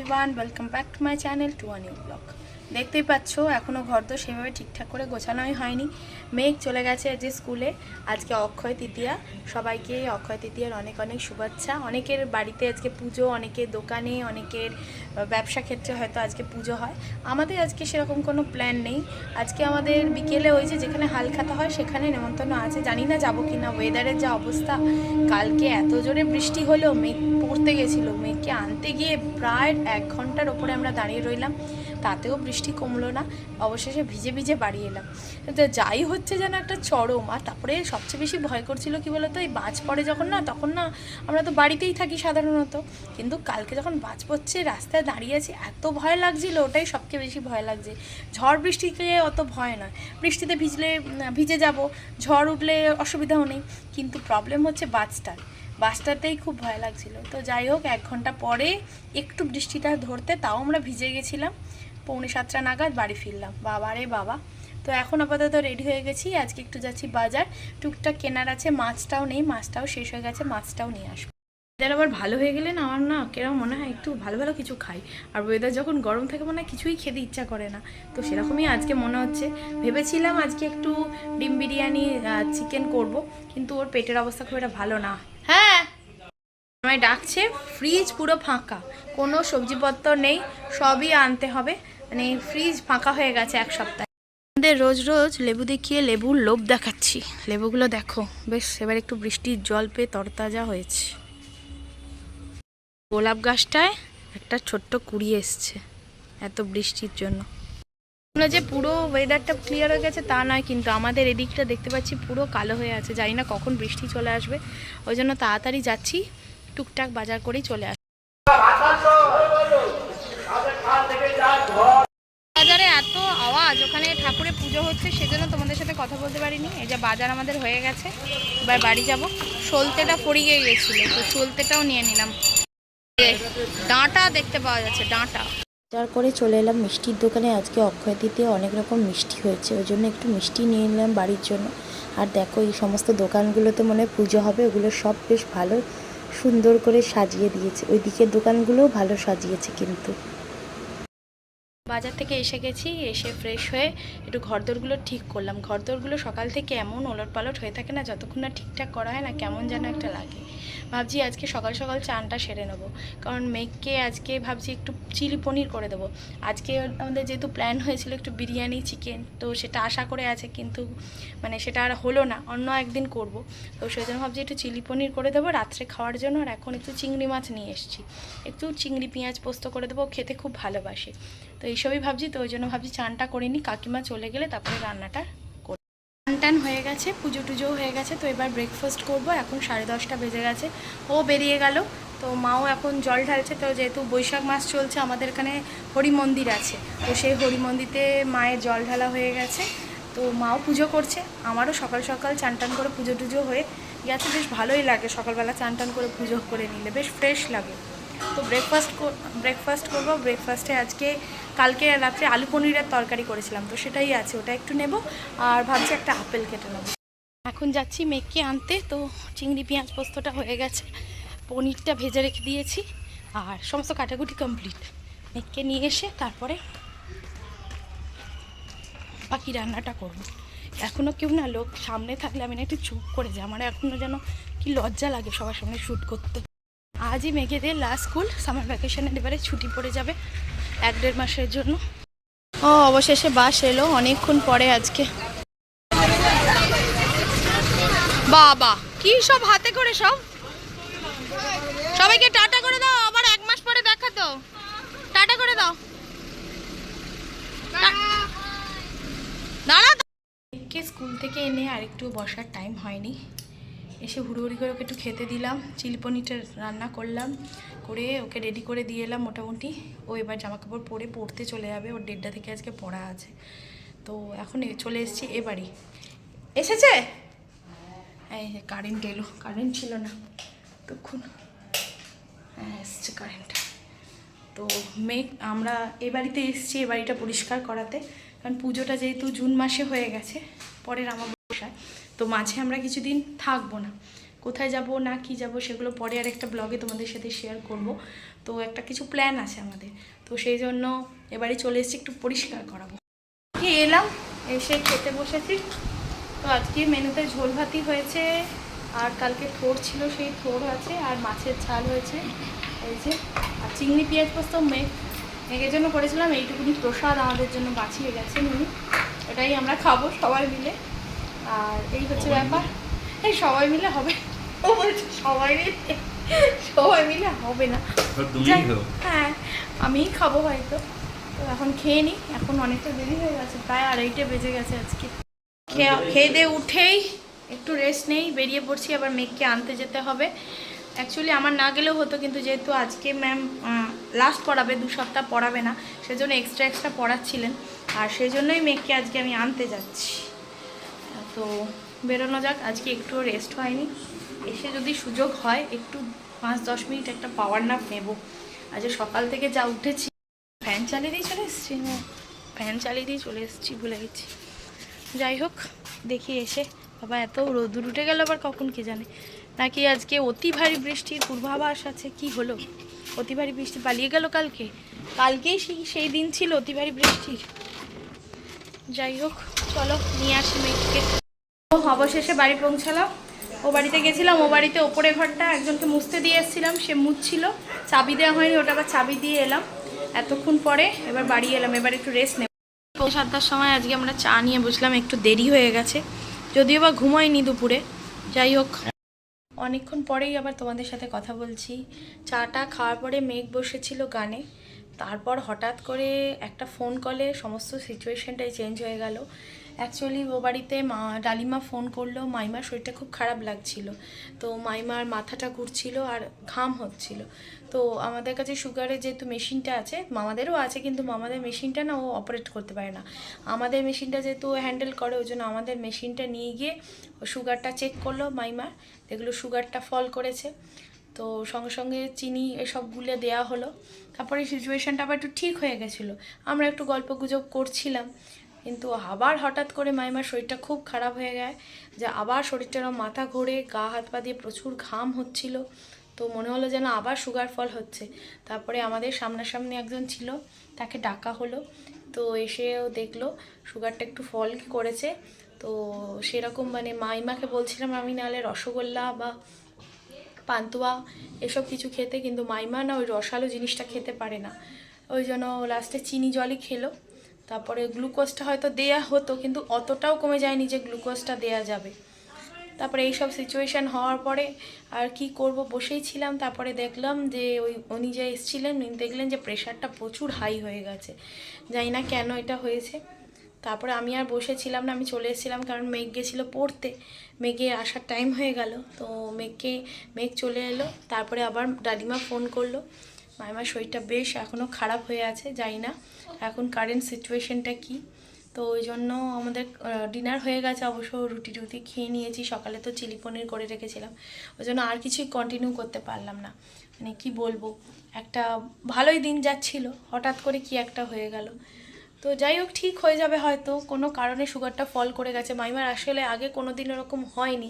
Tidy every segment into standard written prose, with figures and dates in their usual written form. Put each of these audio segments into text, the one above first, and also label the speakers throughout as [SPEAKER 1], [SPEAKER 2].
[SPEAKER 1] Everyone, welcome back to my channel to a new blog. দেখতেই পাচ্ছ এখনও ঘর তো সেভাবে ঠিকঠাক করে গোছানোই হয়নি। মেঘ চলে গেছে যে স্কুলে। আজকে অক্ষয় তৃতীয়া, সবাইকে অক্ষয় তৃতীয়ার অনেক অনেক শুভেচ্ছা। অনেকের বাড়িতে আজকে পুজো, অনেকের দোকানে, অনেকের ব্যবসা ক্ষেত্রে হয়তো আজকে পুজো হয়। আমাদের আজকে সেরকম কোনো প্ল্যান নেই। আজকে আমাদের বিকেলে ওই যে যেখানে হালখাতা হয় সেখানে নেমন্তন্ন আছে, জানি না যাবো কি না। ওয়েদারের যা অবস্থা, কালকে এত জোরে বৃষ্টি হলো, মেঘ পড়তে গেছিলো। মেঘকে আনতে গিয়ে প্রায় 1 ঘন্টার ওপরে আমরা দাঁড়িয়ে রইলাম, তাতেও বৃষ্টি কমলো না। অবশেষে ভিজে ভিজে বাড়ি এলাম। তো যাই হচ্ছে যেন একটা চরম। আর তারপরে সবচেয়ে বেশি ভয় করছিল কি বলতো, এই বাজ পড়ে যখন না, তখন না আমরা তো বাড়িতেই থাকি সাধারণত, কিন্তু কালকে যখন বাজ পড়ছে রাস্তায় দাঁড়িয়ে আছি এত ভয় লাগছিল, ওটাই সবচেয়ে বেশি ভয় লাগছে। ঝড় বৃষ্টিকে অত ভয় নয়, বৃষ্টিতে ভিজে যাব, ঝড় উঠলে অসুবিধাও নেই, কিন্তু প্রবলেম হচ্ছে বাসটাতেই খুব ভয় লাগছিল। তো যাই হোক, 1 ঘন্টা পরে একটু বৃষ্টিটা ধরতে তাও আমরা ভিজে গেছিলাম। 6:45 নাগাদ বাড়ি ফিরলাম। বাবা রে বাবা। তো এখন আপাতত রেডি হয়ে গেছি, আজকে একটু যাচ্ছি বাজার, টুকটাক কেনার আছে। মাছটাও নেই, মাছটাও শেষ হয়ে গেছে, মাছটাও নিয়ে আসবো। ওয়েদার আবার ভালো হয়ে গেলে না আমার না কেরম মনে হয় একটু ভালো ভালো কিছু খাই। আর ওয়েদার যখন গরম থাকে মনে হয় কিছুই খেতে ইচ্ছা করে না। তো সেরকমই আজকে মনে হচ্ছে। ভেবেছিলাম আজকে একটু ডিম বিরিয়ানি, চিকেন করব, কিন্তু ওর পেটের অবস্থা খুব একটা ভালো না। হ্যাঁ, আমায় ডাকছে। ফ্রিজ পুরো ফাঁকা, কোনো সবজিপত্র নেই, সবই আনতে হবে। মানে ফ্রিজ ফাঁকা হয়ে গেছে 1 সপ্তাহ। আমাদের রোজ রোজ লেবু দেখিয়ে লেবুর লোভ দেখাচ্ছি। লেবুগুলো দেখো, বেশ এবার একটু বৃষ্টির জল পেয়ে তরতাজা হয়েছে। গোলাপ গাছটায় একটা ছোট্ট কুড়ি এসছে এত বৃষ্টির জন্য। যে পুরো ওয়েদারটা ক্লিয়ার হয়ে গেছে তা নয়, কিন্তু আমাদের এদিকটা দেখতে পাচ্ছি পুরো কালো হয়ে আছে। জানি না কখন বৃষ্টি চলে আসবে, ওই জন্য তাড়াতাড়ি যাচ্ছি, টুকটাক বাজার করেই চলে আসি। বাজারে এত আওয়াজ, ওখানে ঠাকুরের পুজো হচ্ছে সেজন্য তোমাদের সাথে কথা বলতে পারিনি। এই যে বাজার আমাদের হয়ে গেছে, এবার বাড়ি যাব। সলতেটা পড়িয়ে গিয়েছিল, তো সলতেটাও নিয়ে নিলাম। ডাঁটা দেখতে পাওয়া যাচ্ছে, ডাঁটা।
[SPEAKER 2] বাজার করে চলে এলাম মিষ্টির দোকানে। আজকে অক্ষয় তৃতীয়া, অনেক রকম মিষ্টি হয়েছে, ওই জন্য একটু মিষ্টি নিয়ে নিলাম বাড়ির জন্য। আর দেখো এই সমস্ত দোকানগুলোতে মনে হয় পুজো হবে, ওগুলো সব বেশ ভালো সুন্দর করে সাজিয়ে দিয়েছে। ওই দিকের দোকানগুলোও ভালো সাজিয়েছে কিন্তু।
[SPEAKER 1] বাজার থেকে এসে গেছি, এসে ফ্রেশ হয়ে একটু ঘরদোরগুলো ঠিক করলাম। ঘরদোরগুলো সকাল থেকে এমন ওলটপালট হয়ে থাকে না, যতক্ষণ না ঠিকঠাক করা হয় না কেমন যেন একটা লাগে। ভাবছি আজকে সকাল সকাল চানটা সেরে নেবো, কারণ মেঘকে আজকে ভাবছি একটু চিলি পনির করে দেবো। আজকে আমাদের যেহেতু প্ল্যান হয়েছিল একটু বিরিয়ানি চিকেন, তো সেটা আশা করে আছে, কিন্তু মানে সেটা আর হলো না, অন্য একদিন করব। তো সেই জন্য ভাবছি একটু চিলি পনির করে দেবো রাত্রে খাওয়ার জন্য। আর এখন একটু চিংড়ি মাছ নিয়ে এসেছি, একটু চিংড়ি পেঁয়াজ পোস্ত করে দেবো, খেতে খুব ভালোবাসে। তো এইসবই ভাবছি, তো ওই জন্য ভাবছি চানটা করে নিই, কাকিমা চলে গেলে তারপরে রান্নাটা করি। চান টান হয়ে গেছে, পুজো টুজোও হয়ে গেছে, তো এবার ব্রেকফাস্ট করব। এখন 10:30 বেজে গেছে, ও বেরিয়ে গেল। তো মাও এখন জল ঢালছে। তো যেহেতু বৈশাখ মাস চলছে, আমাদের এখানে হরি মন্দির আছে, তো সেই হরি মন্দিরে মায়ের জল ঢালা হয়ে গেছে, তো মাও পুজো করছে। আমারও সকাল সকাল চান টান করে পুজো টুজো হয়ে গেছে। বেশ ভালোই লাগে সকালবেলা চান টান করে পুজো করে নিলে, বেশ ফ্রেশ লাগে। তো ব্রেকফাস্ট করবো। ব্রেকফাস্টে আজকে কালকে রাত্রে আলু পনিরের তরকারি করেছিলাম, তো সেটাই আছে, ওটা একটু নেব। আর ভাবছি একটা আপেল কেটে নেবো। এখন যাচ্ছি মেঘকে আনতে। তো চিংড়ি পেঁয়াজ পোস্তটা হয়ে গেছে, পনিরটা ভেজে রেখে দিয়েছি, আর সমস্ত কাটাকুটি কমপ্লিট। মেঘকে নিয়ে এসে তারপরে বাকি রান্নাটা করবো। এখনও কেউ না, লোক সামনে থাকলে আমি না একটু চুপ করে যাই, আমার এখনও যেন কি লজ্জা লাগে সবার সামনে শ্যুট করতে। আজই মেঘেদের লাস্ট স্কুল, সামার ভ্যাকেশনের এবারে ছুটি পড়ে যাবে 1-1.5 মাসের জন্য। ও অবশেষে বাস এলো অনেকক্ষণ পরে আজকে। বাবা কি সব হাতে করে, সবাইকে টাটা করে দাও, আবার 1 মাস পরে দেখা। তো টাটা করে দাও। দাঁড়া, স্কুল থেকে এনে আর একটু বসার টাইম হয়নি, এসে হুড়োহুড়ি করে ওকে একটু খেতে দিলাম, চিলি পনিরটা রান্না করলাম, করে ওকে রেডি করে দিয়ে এলাম মোটামুটি। ও এবার জামাকাপড় পরে পড়তে চলে যাবে, ওর 1:30টা থেকে আজকে পড়া আছে। তো এখন চলে এসেছি এ বাড়ি। এসেছে, এই কারেন্ট এলো, কারেন্ট ছিল না তখন। হ্যাঁ এসছে কারেন্ট। তো আমরা এ বাড়িতে এসেছি, এ বাড়িটা পরিষ্কার করাতে, কারণ পুজোটা যেহেতু জুন মাসে হয়ে গেছে, পরের আমাবস্যায়, তো মাঝে আমরা কিছুদিন থাকবো না। কোথায় যাব না কি যাব সেগুলো পরে আর একটা ব্লগে তোমাদের সাথে শেয়ার করব। তো একটা কিছু প্ল্যান আছে আমাদের, তো সেই জন্য এবারে চলে এসেছি, একটু পরিষ্কার করাবো। কি এলাম, এসে খেতে বসেছি। তো আজকে মেনুতে ঝোল ভাতি হয়েছে, আর কালকে থোড় ছিল সেই থোড় আছে, আর মাছের ঝাল হয়েছে এই যে, আর চিংড়ি পেঁয়াজ পোস্ত মেঘের জন্য করেছিলাম। এইটুকুনি প্রসাদ আমাদের জন্য বাঁচিয়ে গেছেন উনি, ওটাই আমরা খাবো সবাই মিলে। আর এই হচ্ছে ব্যাপার, এই সবাই মিলে হবে, ও বলছে সবাই মিলে হবে না, হ্যাঁ আমিই খাবো হয়তো। তো এখন খেয়ে নিই, এখন অনেকটা দেরি হয়ে গেছে, প্রায় 2:30 বেজে গেছে আজকে। খেয়ে দিয়ে উঠেই একটু রেস্ট নেই, বেরিয়ে পড়ছি, আবার মেঘকে আনতে যেতে হবে। অ্যাকচুয়ালি আমার না গেলেও হতো, কিন্তু যেহেতু আজকে ম্যাম লাস্ট পড়াবে, 2 সপ্তাহ পড়াবে না, সেজন্য এক্সট্রা পড়াচ্ছিলেন, আর সেই জন্যই মেঘকে আজকে আমি আনতে যাচ্ছি। তো বেরোনো যাক, আজকে একটু রেস্ট হয়নি, এসে যদি সুযোগ হয় একটু 5-10 মিনিট একটা পাওয়ার ন্যাপ নেব। আজ সকাল থেকে যা উঠেছি, ফ্যান চালিয়ে দিয়ে চলে এসেছি, ফ্যান চালিয়ে দিয়ে চলে এসেছি, ভুলে গেছি। যাই হোক, দেখি এসে, বাবা এত রোদুর উঠে গেল আবার কখন কে জানে, নাকি আজকে অতি ভারী বৃষ্টির পূর্বাভাস আছে, কি হলো? অতি ভারী বৃষ্টি পালিয়ে গেল কালকেই সেই দিন ছিল অতি ভারী বৃষ্টির। যাই হোক, চলো নিয়ে আসি মেঘকে। অবশেষে বাড়ি পৌঁছালাম। ও বাড়িতে গেছিলাম, ও বাড়িতে ওপরে ঘরটা একজনকে মুছতে দিয়ে এসেছিলাম, সে মুছছিল, চাবি দেওয়া হয়নি, ওটা আবার চাবি দিয়ে এলাম এতক্ষণ পরে। এবার বাড়ি এলাম, এবার একটু রেস্ট নেব। 7টার সময় আজকে আমরা চা নিয়ে বসলাম, একটু দেরি হয়ে গেছে, যদিও বা ঘুমাইনি দুপুরে। যাই হোক, অনেকক্ষণ পরেই আবার তোমাদের সাথে কথা বলছি। চাটা খাওয়ার পরে মেঘ বসেছিল গানে, তারপর হঠাৎ করে একটা ফোন কলে সমস্ত সিচুয়েশনটাই চেঞ্জ হয়ে গেল। অ্যাকচুয়ালি ও বাড়িতে ডালিমা ফোন করলো, মাইমার শরীরটা খুব খারাপ লাগছিল, তো মাইমার মাথাটা ঘুরছিল আর ঘাম হচ্ছিল। তো আমাদের কাছে সুগারের যেহেতু মেশিনটা আছে, মামাদেরও আছে, কিন্তু মামাদের মেশিনটা না ও অপারেট করতে পারে না, আমাদের মেশিনটা যেহেতু ও হ্যান্ডেল করে, ওই জন্য আমাদের মেশিনটা নিয়ে গিয়ে ও সুগারটা চেক করলো মাইমার, দেখলো সুগারটা ফল করেছে। তো সঙ্গে সঙ্গে চিনি এসবগুলো দেওয়া হলো, তারপরে সিচুয়েশানটা আবার একটু ঠিক হয়ে গেছিলো। আমরা একটু গল্প গুজব করছিলাম, কিন্তু আবার হঠাৎ করে মাইমার শরীরটা খুব খারাপ হয়ে যায়, যে আবার শরীরটার মাথা ঘোরে, গা হাত পা দিয়ে প্রচুর ঘাম হচ্ছিল। তো মনে হলো যেন আবার সুগার ফল হচ্ছে। তারপরে আমাদের সামনাসামনি একজন ছিল, তাকে ডাকা হলো, তো এসেও দেখলো সুগারটা একটু ফল করেছে। তো সেরকম মানে মাইমাকে বলছিলাম আমি নাহলে রসগোল্লা বা পান্তুয়া এসব কিছু খেতে, কিন্তু মাইমা না ওই রসালো জিনিসটা খেতে পারে না, ওই জন্য লাস্টে চিনি জলই খেলো। তারপরে গ্লুকোজটা হয়তো দেয়া হতো, কিন্তু অতটাও কমে যায়নি যে গ্লুকোজটা দেয়া যাবে। তারপরে এইসব সিচুয়েশান হওয়ার পরে আর কি করব, বসেই ছিলাম। তারপরে দেখলাম যে উনি যে এসেছিলেন, উনি দেখলেন যে প্রেশারটা প্রচুর হাই হয়ে গেছে, জানি না কেন এটা হয়েছে। তারপরে আমি আর বসেছিলাম না, আমি চলে এসেছিলাম, কারণ মেঘ গেছিলো পড়তে, মেঘে আসার টাইম হয়ে গেল। তো মেঘ চলে এলো, তারপরে আবার দাদিমা ফোন করলো। মাইমার শরীরটা বেশ এখনও খারাপ হয়ে আছে, জানি না এখন কারেন্ট সিচুয়েশনটা কি। তো ওই জন্য আমাদের ডিনার হয়ে গেছে, অবশ্য রুটি খেয়ে নিয়েছি, সকালে তো চিলি পনির করে রেখেছিলাম, ওই জন্য আর কিছুই কন্টিনিউ করতে পারলাম না। মানে কি বলবো, একটা ভালোই দিন যাচ্ছিল, হঠাৎ করে কি একটা হয়ে গেল। তো যাই হোক, ঠিক হয়ে যাবে হয়তো, কোনো কারণে সুগারটা ফল করে গেছে। মাইমার আসলে আগে কোনো দিন এরকম হয়নি,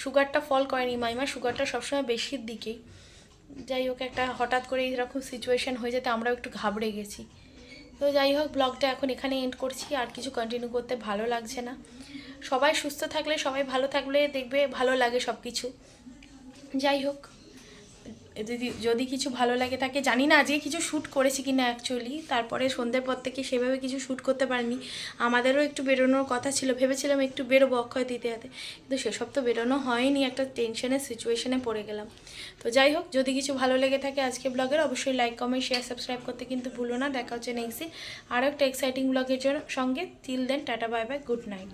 [SPEAKER 1] সুগারটা ফল করেনি, মাইমার সুগারটা সবসময় বেশির দিকেই। যাই হোক, একটা হঠাৎ করে এরকম সিচুয়েশান হয়ে যেতে আমরাও একটু ঘাবড়ে গেছি। তো যাই হোক, ব্লগটা এখন এখানে এন্ড করছি, আর কিছু কন্টিনিউ করতে ভালো লাগছে না। সবাই সুস্থ থাকলে, সবাই ভালো থাকলে দেখবে ভালো লাগে সব কিছু। যাই হোক, যদি কিছু ভালো লাগে থাকে, জানি না আজকে কিছু শ্যুট করেছি কি না অ্যাকচুয়ালি, তারপরে সন্ধ্যের পর থেকে সেভাবে কিছু শ্যুট করতে পারিনি। আমাদেরও একটু বেরোনোর কথা ছিল, ভেবেছিলাম একটু বেরোবো অক্ষয় তৃতীয়াতে, কিন্তু সেসব তো বেরোনো হয়নি, একটা টেনশনের সিচুয়েশানে পড়ে গেলাম। তো যাই হোক, যদি কিছু ভালো লেগে থাকে আজকে ব্লগের, অবশ্যই লাইক কমেন্ট শেয়ার সাবস্ক্রাইব করতে কিন্তু ভুলো না। দেখা হচ্ছে নেক্সট দিন আরও একটা এক্সাইটিং ব্লগের সঙ্গে। Till then, tata bye bye, good night.